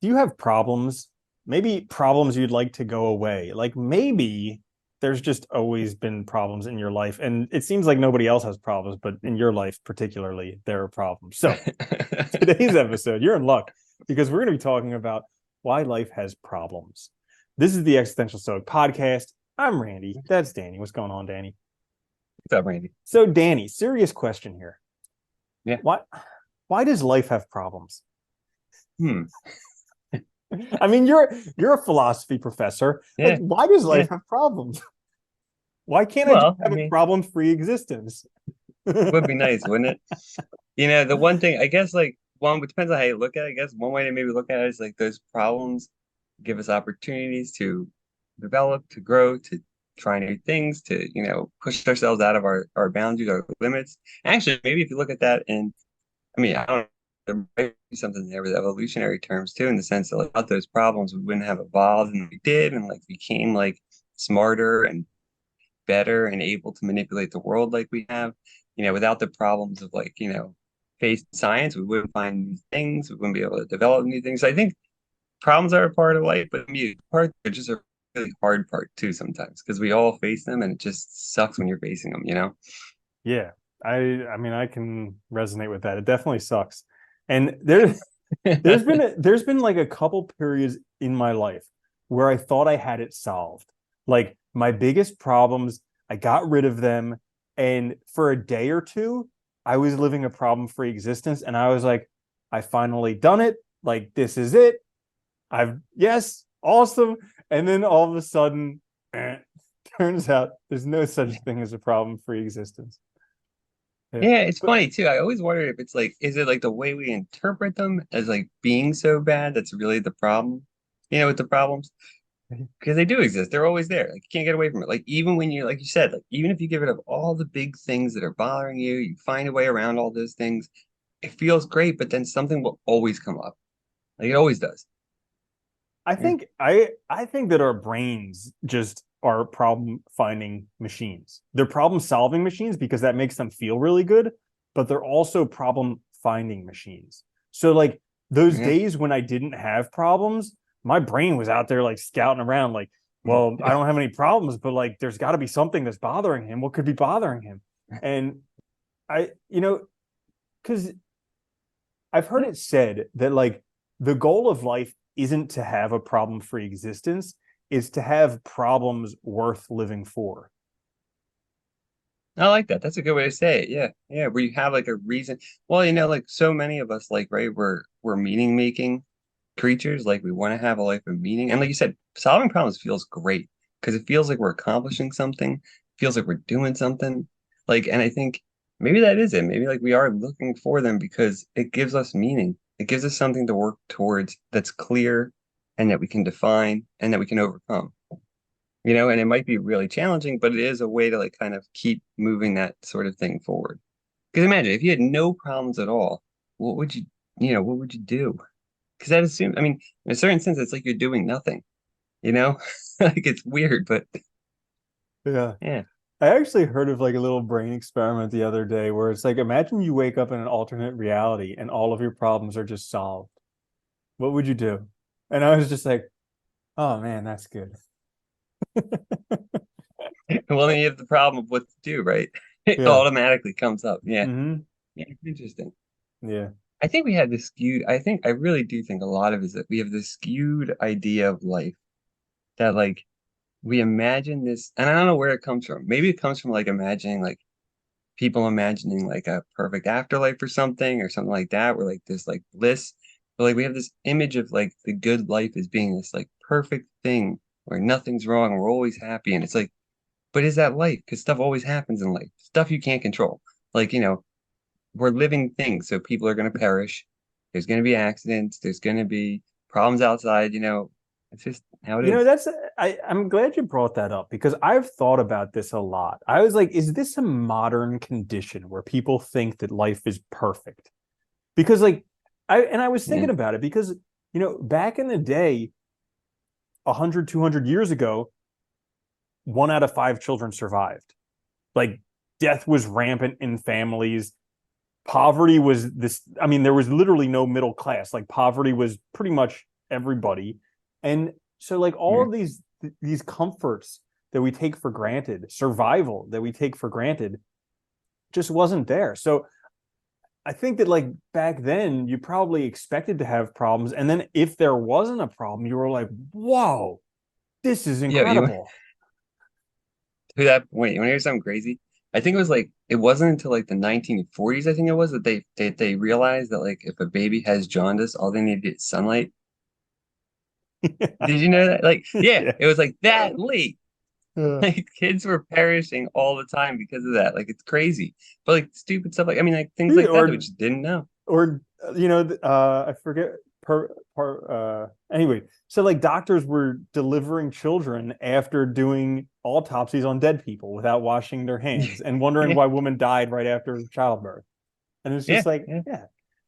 do you have problems? Maybe problems you'd like to go away. Like maybe there's just always been problems in your life. And it seems like nobody else has problems, but in your life particularly, there are problems. So today's episode, you're in luck because we're going to be talking about why life has problems. This is the Existential Stoic podcast. I'm Randy. That's Danny. What's going on, Danny? What's up, Randy? So, Danny, serious question here. Yeah. Why does life have problems? Hmm. I mean, you're a philosophy professor. Like, Yeah. why does Yeah. life have problems? Why can't I just Well, I have a mean, problem-free existence? would be nice, wouldn't it? The one thing, I guess, like, one, it depends on how you look at it. I guess one way to maybe look at it is like those problems give us opportunities to develop, to grow, to try new things, to, push ourselves out of our boundaries, our limits. Actually, maybe if you look at that and I don't know, there might be something there with evolutionary terms too, in the sense that like, without those problems, we wouldn't have evolved and we did, and like became like smarter and better and able to manipulate the world like we have. Without the problems of like, face science, we wouldn't find new things, we wouldn't be able to develop new things. So I think problems are a part of life, but part are just a really hard part too sometimes because we all face them and it just sucks when you're facing them. Yeah, I mean, I can resonate with that. It definitely sucks. And there's been like a couple periods in my life where I thought I had it solved. Like my biggest problems, I got rid of them, and for a day or two, I was living a problem-free existence, and I was like, I finally done it. Like this is it. Yes, awesome. And then all of a sudden, turns out there's no such thing as a problem-free existence. Yeah. Yeah, it's But funny too. I always wondered if it's like, is it like the way we interpret them as like being so bad that's really the problem, with the problems? Because they do exist. They're always there. Like you can't get away from it. Like even when you, like you said, like even if you get rid of all the big things that are bothering you, you find a way around all those things, it feels great, but then something will always come up. Like it always does. I Yeah. think I think that our brains just are problem finding machines. They're problem solving machines because that makes them feel really good, but they're also problem finding machines. So like those Yeah. days when I didn't have problems, my brain was out there like scouting around like, well, I don't have any problems, but like there's got to be something that's bothering him. What could be bothering him? And I, because I've heard it said that like the goal of life isn't to have a problem-free existence, is to have problems worth living for. I like that. That's a good way to say it. Yeah. Yeah. Where you have like a reason. Well, like so many of us, like, right, we're meaning making creatures. Like we want to have a life of meaning. And like you said, solving problems feels great because it feels like we're accomplishing something, feels like we're doing something. Like, and I think maybe that is it. Maybe like we are looking for them because it gives us meaning. It gives us something to work towards that's clear and that we can define and that we can overcome. And it might be really challenging, but it is a way to like kind of keep moving that sort of thing forward. Because imagine if you had no problems at all, what would what would you do? Because that assumes, I mean, in a certain sense, it's like you're doing nothing, you know? Like it's weird, but Yeah. yeah. I actually heard of like a little brain experiment the other day where it's like imagine you wake up in an alternate reality and all of your problems are just solved. What would you do? And I was just like, oh man, that's good. Well, then you have the problem of what to do, right? It Yeah. automatically comes up. Yeah. Hmm. Yeah. Interesting. Yeah. I think we had this skewed, I really do think a lot of it is that we have this skewed idea of life that like we imagine this, and I don't know where it comes from. Maybe it comes from like imagining like people imagining like a perfect afterlife or something like that, where like this like bliss. But like we have this image of like the good life as being this like perfect thing where nothing's wrong, we're always happy. And it's like, but is that life? Because stuff always happens in life, stuff you can't control. Like, we're living things, so people are gonna perish. There's gonna be accidents, there's gonna be problems outside, it's just how it You know, is. that's I'm glad you brought that up because I've thought about this a lot. I was like, is this a modern condition where people think that life is perfect? Because like I was Yeah. thinking about it because back in the day, 100, 200 years ago, 1 out of 5 children survived. Like death was rampant in families. Poverty was this, I mean, there was literally no middle class. Like poverty was pretty much everybody. And so like all Mhm. of these comforts that we take for granted, survival that we take for granted, just wasn't there. So I think that like back then you probably expected to have problems, and then if there wasn't a problem, you were like, whoa, this is Yeah, you incredible. to that point, you want to hear something crazy? I think it was like it wasn't until like the 1940s, I think it was, that they realized that like if a baby has jaundice, all they need is sunlight. Did you know that? Like, yeah, Yeah. it was like that late. Uh, Like kids were perishing all the time because of that. Like it's crazy. But like stupid stuff like I mean like things yeah, like that we just didn't know. I forget anyway, so like doctors were delivering children after doing autopsies on dead people without washing their hands and wondering Yeah, why women died right after childbirth. And it's just yeah, like, yeah, yeah,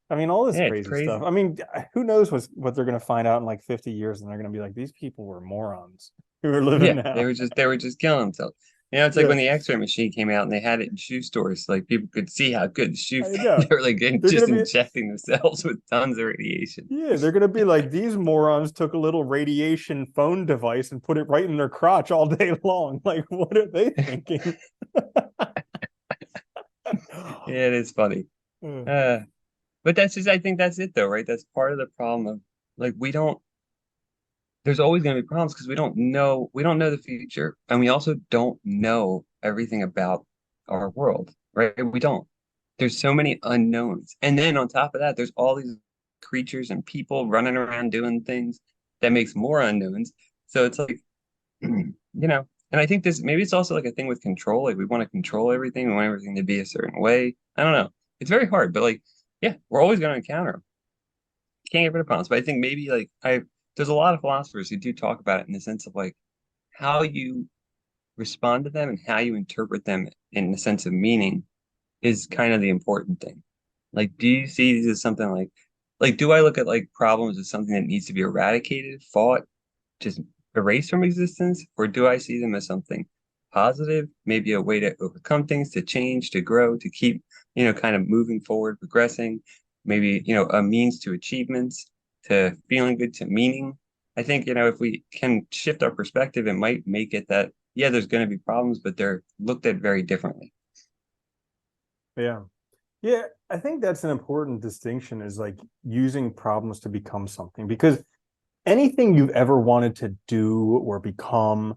I mean, all this yeah, it's crazy stuff. crazy. I mean, who knows what they're going to find out in like 50 years, and they're going to be like, these people were morons who are living Yeah, now. they were just killing themselves. You know, it's like Yeah, when the X-ray machine came out and they had it in shoe stores, like people could see how good the shoe I fit. know. They were like They're just going to be, injecting themselves with tons of radiation. yeah, they're going to be like, these morons took a little radiation phone device and put it right in their crotch all day long. Like, what are they thinking? Yeah, it is funny. Uh, but that's just I think that's it though, right? That's part of the problem of like we don't there's always going to be problems because we don't know the future and we also don't know everything about our world, right? We don't. There's so many unknowns. And then on top of that, there's all these creatures and people running around doing things that makes more unknowns. So it's like, and I think this maybe it's also like a thing with control. Like we want to control everything, we want everything to be a certain way. I don't know. It's very hard, but like, yeah, we're always going to encounter them. Can't get rid of problems. But I think maybe like I there's a lot of philosophers who do talk about it in the sense of like how you respond to them and how you interpret them in the sense of meaning is kind of the important thing. Like, do you see these as something like do I look at like problems as something that needs to be eradicated, fought, just erased from existence, or do I see them as something positive, maybe a way to overcome things, to change, to grow, to keep, kind of moving forward, progressing, maybe, a means to achievements, to feeling good, to meaning. I think, if we can shift our perspective, it might make it that, yeah, there's going to be problems, but they're looked at very differently. Yeah. Yeah, I think that's an important distinction is like using problems to become something because anything you've ever wanted to do or become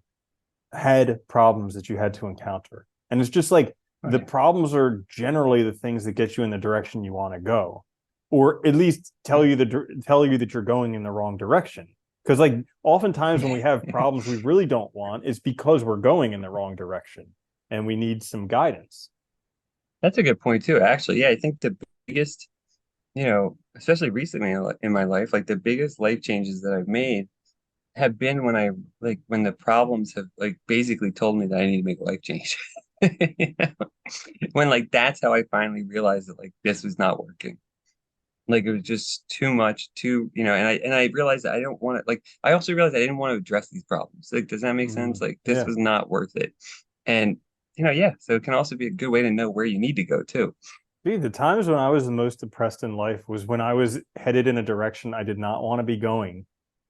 had problems that you had to encounter. And it's just like the Right. problems are generally the things that get you in the direction you want to go, or at least tell you that you're going in the wrong direction. Because like oftentimes when we have problems we really don't want, it's because we're going in the wrong direction and we need some guidance. That's a good point too, actually. Yeah, I think the biggest, especially recently in my life, like the biggest life changes that I've made have been when when the problems have like basically told me that I need to make a life change. You know? When like that's how I finally realized that like this was not working. Like it was just too much, and I realized that I don't want to like I also realized I didn't want to address these problems. Like, does that make sense? Mhm. Like this Yeah. was not worth it. And yeah, so it can also be a good way to know where you need to go too. Dude, the times when I was the most depressed in life was when I was headed in a direction I did not want to be going.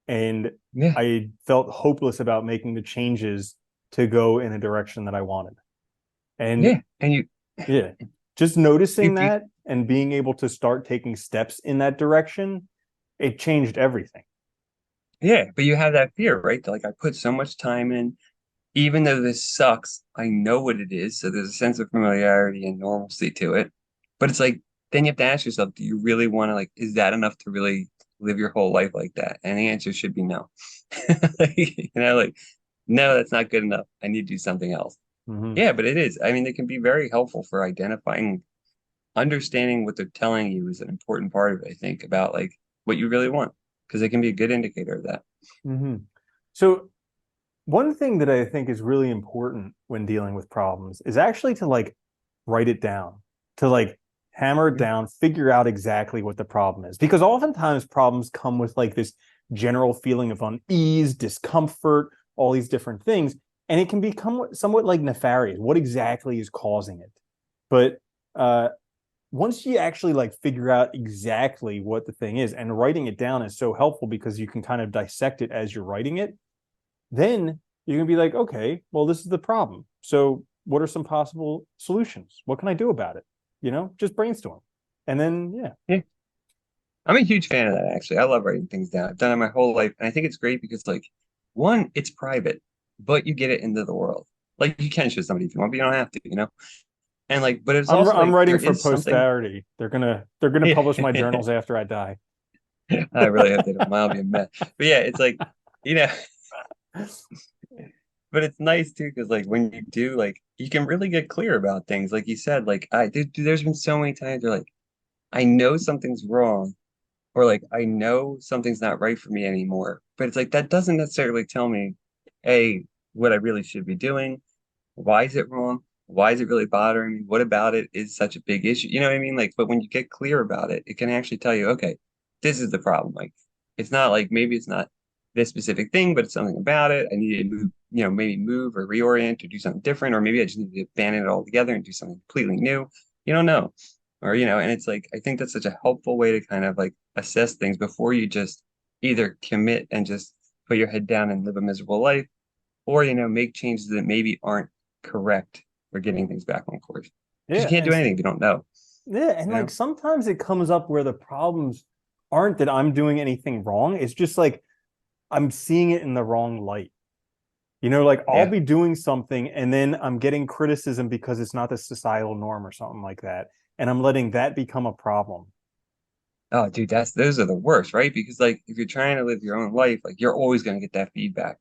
And Yeah, I felt hopeless about making the changes to go in a direction that I wanted. And yeah. And yeah, just noticing you that and being able to start taking steps in that direction, it changed everything. yeah, but you have that fear, right? Like I put so much time in, even though this sucks, I know what it is. So there's a sense of familiarity and normalcy to it. But it's like, then you have to ask yourself, do you really want to, like, is that enough to really live your whole life like that? And the answer should be no. Like, no, that's not good enough. I need to do something else. Mm-hmm. Yeah, but it is. I mean, they can be very helpful for identifying, understanding what they're telling you is an important part of it, I think, about like what you really want, because it can be a good indicator of that. Mm-hmm. So one thing that I think is really important when dealing with problems is actually to like write it down, to like hammer it down, figure out exactly what the problem is. Because oftentimes problems come with like this general feeling of unease, discomfort, all these different things. And it can become somewhat like nefarious. What exactly is causing it? But uh, once you actually like figure out exactly what the thing is, and writing it down is so helpful because you can kind of dissect it as you're writing it, then you're gonna be like, okay, well, this is the problem. So what are some possible solutions? What can I do about it? Just brainstorm. And then yeah. Yeah. I'm a huge fan of that, actually. I love writing things down. I've done it my whole life. And I think it's great because, like, one, it's private, but you get it into the world. Like, you can show somebody if you want, but you don't have to, you know? And, like, but it's also I'm like, writing there for is something. posterity. They're gonna publish my journals after I die. I really hope they don't. Mine'll be a mess. But yeah, it's like, you know, but it's nice too, because, like, when you do, like, you can really get clear about things. Like you said, like, there's been so many times where, like, I know something's wrong or like I know something's not right for me anymore. But it's like that doesn't necessarily tell me, A, what I really should be doing. Why is it wrong? Why is it really bothering me? What about it is such a big issue? You know what I mean? Like, but when you get clear about it, it can actually tell you, okay, this is the problem. Like, it's not like maybe it's not this specific thing, but it's something about it. I need to move, maybe move or reorient or do something different, or maybe I just need to abandon it altogether and do something completely new. You don't know. Or, and it's like, I think that's such a helpful way to kind of like assess things before you just either commit and just put your head down and live a miserable life, or, make changes that maybe aren't correct for getting things back on course. Because you Yeah, can't do and anything if you don't know, yeah, and you like know? sometimes it comes up where the problems aren't that I'm doing anything wrong. It's just like I'm seeing it in the wrong light. Like I'll Yeah. be doing something and then I'm getting criticism because it's not the societal norm or something like that. And I'm letting that become a problem. Oh, dude, those are the worst, right? Because like if you're trying to live your own life, like you're always going to get that feedback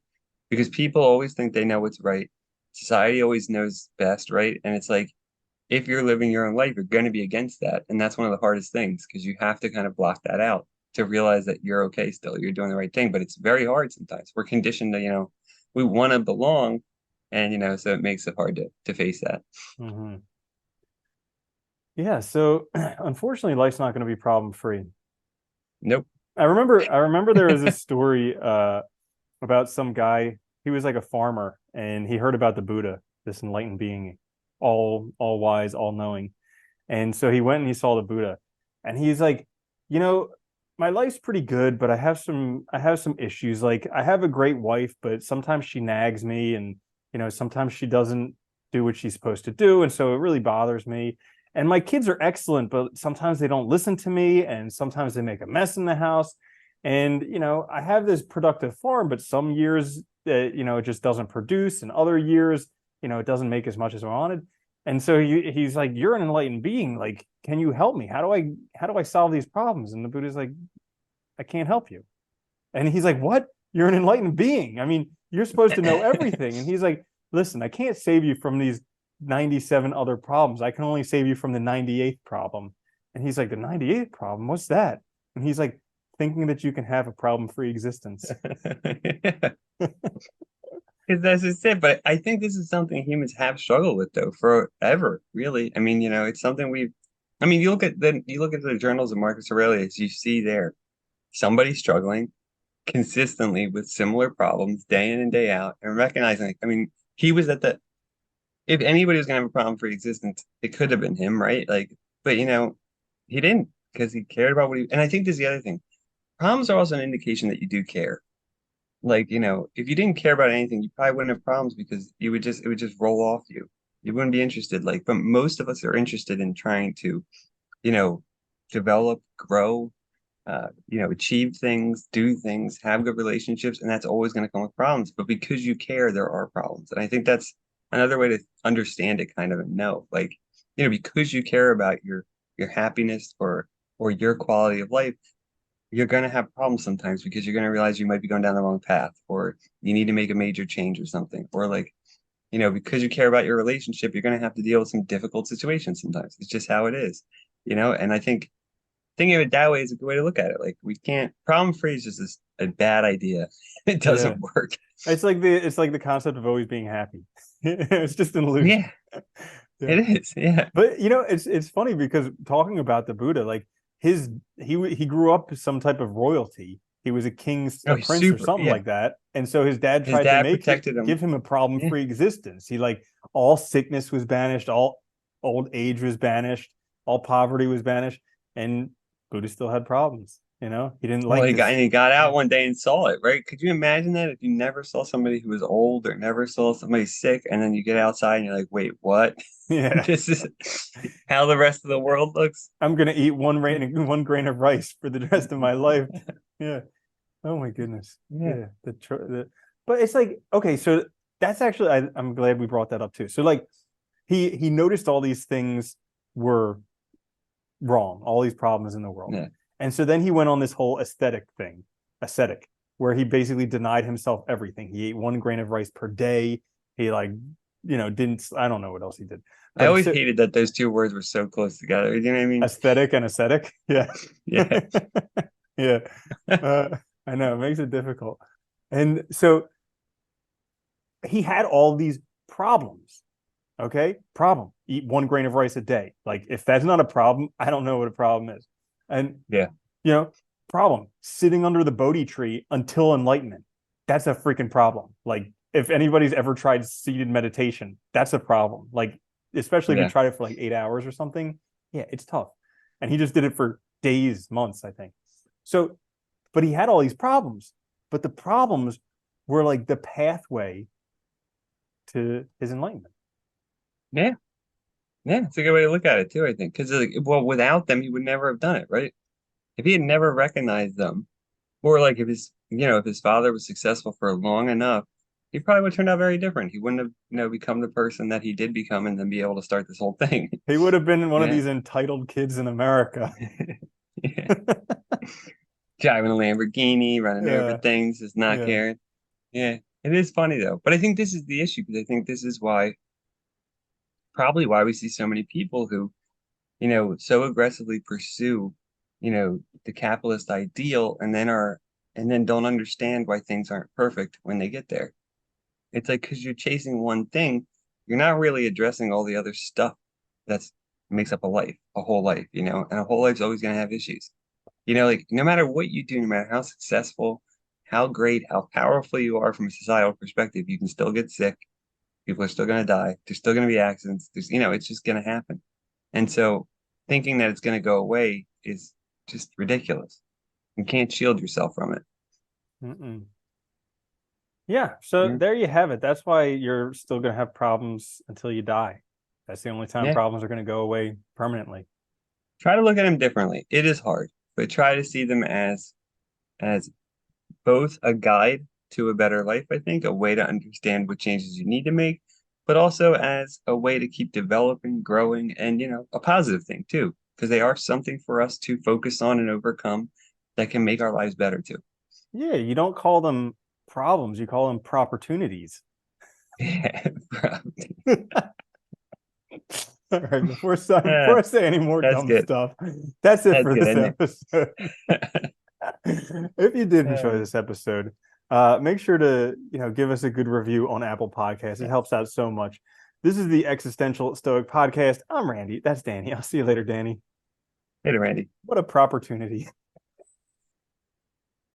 because people always think they know what's right. Society always knows best, right? And it's like if you're living your own life, you're going to be against that. And that's one of the hardest things because you have to kind of block that out to realize that you're okay still, you're doing the right thing. But it's very hard sometimes. We're conditioned to, we want to belong. And, so it makes it hard to face that. Hmm. Yeah, so unfortunately, life's not going to be problem free. Nope. I remember there was a story about some guy. He was like a farmer, and he heard about the Buddha, this enlightened being, all wise, all knowing. And so he went and he saw the Buddha, and he's like, you know, my life's pretty good, but I have some issues. Like I have a great wife, but sometimes she nags me, and sometimes she doesn't do what she's supposed to do, and so it really bothers me. And my kids are excellent, but sometimes they don't listen to me, and sometimes they make a mess in the house. And I have this productive farm, but some years, it just doesn't produce, and other years, it doesn't make as much as I wanted. And so he's like, "You're an enlightened being. Like, can you help me? How do I solve these problems?" And the Buddha's like, "I can't help you." And he's like, "What? You're an enlightened being. I mean, you're supposed to know everything." And he's like, "Listen, I can't save you from these 97 other problems. I can only save you from the 98th problem." And he's like, "The 98th problem? What's that?" And he's like, "Thinking that you can have a problem-free existence." Because that's just it. But I think this is something humans have struggled with though forever, really. I mean, it's something you look at the journals of Marcus Aurelius, you see there somebody struggling consistently with similar problems day in and day out and recognizing, like, I mean, he was at the if anybody was gonna have a problem for existence, it could have been him, right? Like, but he didn't because he cared about and I think this is the other thing. Problems are also an indication that you do care. Like, if you didn't care about anything, you probably wouldn't have problems because it would just roll off you. You wouldn't be interested. Like, but most of us are interested in trying to, you know, develop, grow, achieve things, do things, have good relationships, and that's always going to come with problems. But because you care, there are problems. And I think that's another way to understand it kind of and know. Like, because you care about your happiness or your quality of life, you're going to have problems sometimes because you're going to realize you might be going down the wrong path or you need to make a major change or something. Or like, because you care about your relationship, you're going to have to deal with some difficult situations sometimes. It's just how it is, and I think thinking of it that way is a good way to look at it. Like we can't problem free is just a bad idea. It Yeah. doesn't work. It's like the concept of always being happy. It's just an illusion. Yeah, Yeah. it is. Yeah. But it's funny because talking about the Buddha, like he grew up some type of royalty. He was Oh, a he's prince or super. something Yeah. like that. And so his dad His tried to dad protected him. give him a Yeah. problem-free existence. He like all sickness was banished, all old age was banished. all poverty was banished, and Buddha still had problems. He didn't Well, like this. he got out one day and saw it, right? Could you imagine that if you never saw somebody who was old or never saw somebody sick, and then you get outside and you're like, wait, what? Yeah, This is how the rest of the world looks. I'm gonna eat one grain of rice for the rest of my life. Yeah. Oh my goodness. Yeah. Yeah. But it's like, okay, so that's actually I'm glad we brought that up too. So like he noticed all these things were wrong, all these problems in the world. Yeah. And so then he went on this whole ascetic, where he basically denied himself everything. He ate one grain of rice per day. He like, didn't, I don't know what else he did. I But always so, hated that those two words were so close together. You know what I mean? aesthetic and ascetic. Yeah. Yeah. Yeah. I know, it makes it difficult. And so he had all these problems. Okay. Problem. Eat one grain of rice a day. Like, if that's not a problem, I don't know what a problem is. And, Yeah. you know, problem. Sitting under the Bodhi tree until enlightenment. That's a freaking problem. Like, if anybody's ever tried seated meditation, that's a problem. Like, especially if you Yeah. tried it for like 8 hours or something. Yeah, it's tough. And he just did it for days, months, I think. So, but he had all these problems. But the problems were like the pathway to his enlightenment. Yeah. Yeah. It's a good way to look at it too, I think. Because like, well, without them, he would never have done it, right? If he had never recognized them, or like if his father was successful for long enough, he probably would turn out very different. He wouldn't have, become the person that he did become and then be able to start this whole thing. He would have been one of Yeah. these entitled kids in America. Yeah. Driving a Lamborghini, running over Yeah, things, just not yeah, caring. Yeah. It is funny though. But I think this is the issue because I think this is probably why we see so many people who, so aggressively pursue, the capitalist ideal and then don't understand why things aren't perfect when they get there. It's like because you're chasing one thing, you're not really addressing all the other stuff that's makes up a life, a whole life, and a whole life's always going to have issues. Like no matter what you do, no matter how successful, how great, how powerful you are from a societal perspective, you can still get sick. People are still going to die. There's still going to be accidents. It's just going to happen. And so thinking that it's going to go away is just ridiculous. You can't shield yourself from it. mm-mm. Yeah. So Yeah. there you have it. That's why you're still going to have problems until you die. That's the only time Yeah. problems are going to go away permanently. Try to look at them differently. It is hard, but try to see them as both a guide to a better life, I think, a way to understand what changes you need to make, but also as a way to keep developing, growing, and a positive thing too, because they are something for us to focus on and overcome that can make our lives better too. Yeah. You don't call them problems, you call them opportunities. Yeah, All right. Before, yeah, before I say any more that's dumb good. stuff, that's it That's for good, this isn't it? episode. If you did enjoy this episode, make sure to give us a good review on Apple Podcasts. It Yeah. helps out so much. This is the Existential Stoic Podcast. I'm Randy. That's Danny. I'll see you later, Danny. Later, Randy. What a opportunity.